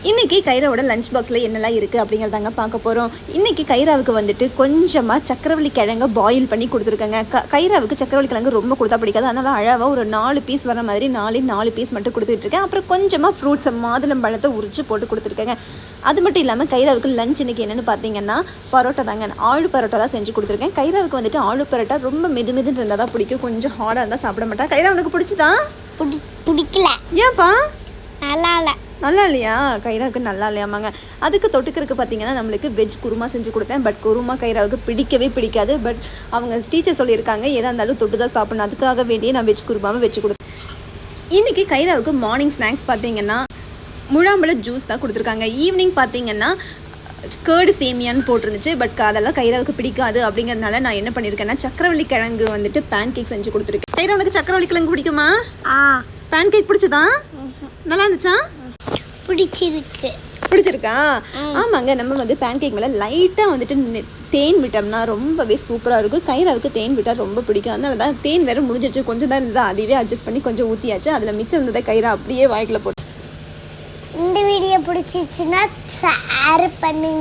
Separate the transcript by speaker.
Speaker 1: இன்றைக்கி கைராவோட லஞ்ச் பாக்ஸில் என்னெல்லாம் இருக்குது அப்படிங்கிறதாங்க பார்க்க போகிறோம். இன்றைக்கி கைராவுக்கு வந்துட்டு கொஞ்சமாக சக்கரவள்ளி கிழங்க பாயில் பண்ணி கொடுத்துருக்கேங்க. கைராவுக்கு சக்கரவள்ளி கிழங்கு ரொம்ப கொடுத்தா பிடிக்காது, அதனால் அழகாக ஒரு 4 பீஸ் வர மாதிரி 4 பீஸ் மட்டும் கொடுத்துட்ருக்கேன். அப்புறம் கொஞ்சமாக ஃப்ரூட்ஸை மாதுளம் பழத்தை உரிச்சு போட்டு கொடுத்துருக்கேங்க. அது மட்டும் இல்லாமல் கைராவுக்கு லஞ்ச் இன்றைக்கி என்னென்னு பார்த்தீங்கன்னா பரோட்டா தாங்க. ஆலு பரோட்டா தான் செஞ்சு கொடுத்துருக்கேன். கைராவுக்கு வந்துட்டு ஆலு பரோட்டா ரொம்ப மெதுன்னு இருந்தால் தான் பிடிக்கும், கொஞ்சம் ஹார்டாக இருந்தால் சாப்பிட மாட்டா. கைரா உனக்கு பிடிச்சதா?
Speaker 2: பிடிக்கல.
Speaker 1: ஏன்ப்பா?
Speaker 2: நல்லா
Speaker 1: இல்லையா? கைராவுக்கு நல்லா இல்லையாமாங்க. அதுக்கு தொட்டுக்கிறதுக்கு பார்த்தீங்கன்னா நம்மளுக்கு வெஜ் குருமா செஞ்சு கொடுத்தேன். பட் குருமா கைராவுக்கு பிடிக்கவே பிடிக்காது. பட் அவங்க டீச்சர் சொல்லியிருக்காங்க எதாக இருந்தாலும் தொட்டு தான் சாப்பிடணும், அதுக்காக வேண்டிய நான் வெஜ் குருமாவை வச்சு கொடுத்தேன். இன்றைக்கி கைராவுக்கு மார்னிங் ஸ்நாக்ஸ் பார்த்தீங்கன்னா முழாம்பழ ஜூஸ் தான் கொடுத்துருக்காங்க. ஈவினிங் பார்த்தீங்கன்னா கேர்டு சேமியான்னு போட்டிருந்துச்சு. பட் அதெல்லாம் கைராவுக்கு பிடிக்காது அப்படிங்கிறதுனால நான் என்ன பண்ணியிருக்கேன்னா சக்கரவள்ளி கிழங்கு வந்துட்டு பேன் கேக் செஞ்சு கொடுத்துருக்கேன். கைரா உனக்கு சக்கரவள்ளி கிழங்கு பிடிக்குமா? பேன் கேக் பிடிச்சதா? நல்லா இருந்துச்சா? பிடிச்சிருக்கா? ஆமாங்க, நம்ம வந்து பேன் கேக் மேலே லைட்டாக வந்துட்டு தேன் விட்டோம்னா ரொம்பவே சூப்பராக இருக்கும். கைராவுக்கு தேன் விட்டால் ரொம்ப பிடிக்கும். அதனால தான் தேன் வேறு முடிஞ்சிருச்சு, கொஞ்சம் தான் இருந்தது, அதுவே அட்ஜஸ்ட் பண்ணி கொஞ்சம் ஊற்றியாச்சு. அதில் மிச்சம் இருந்ததை கைரா அப்படியே வாய்க்குள்ள போட்டு.
Speaker 2: இந்த வீடியோ பிடிச்சிச்சுன்னா ஷேர் பண்ணுங்க.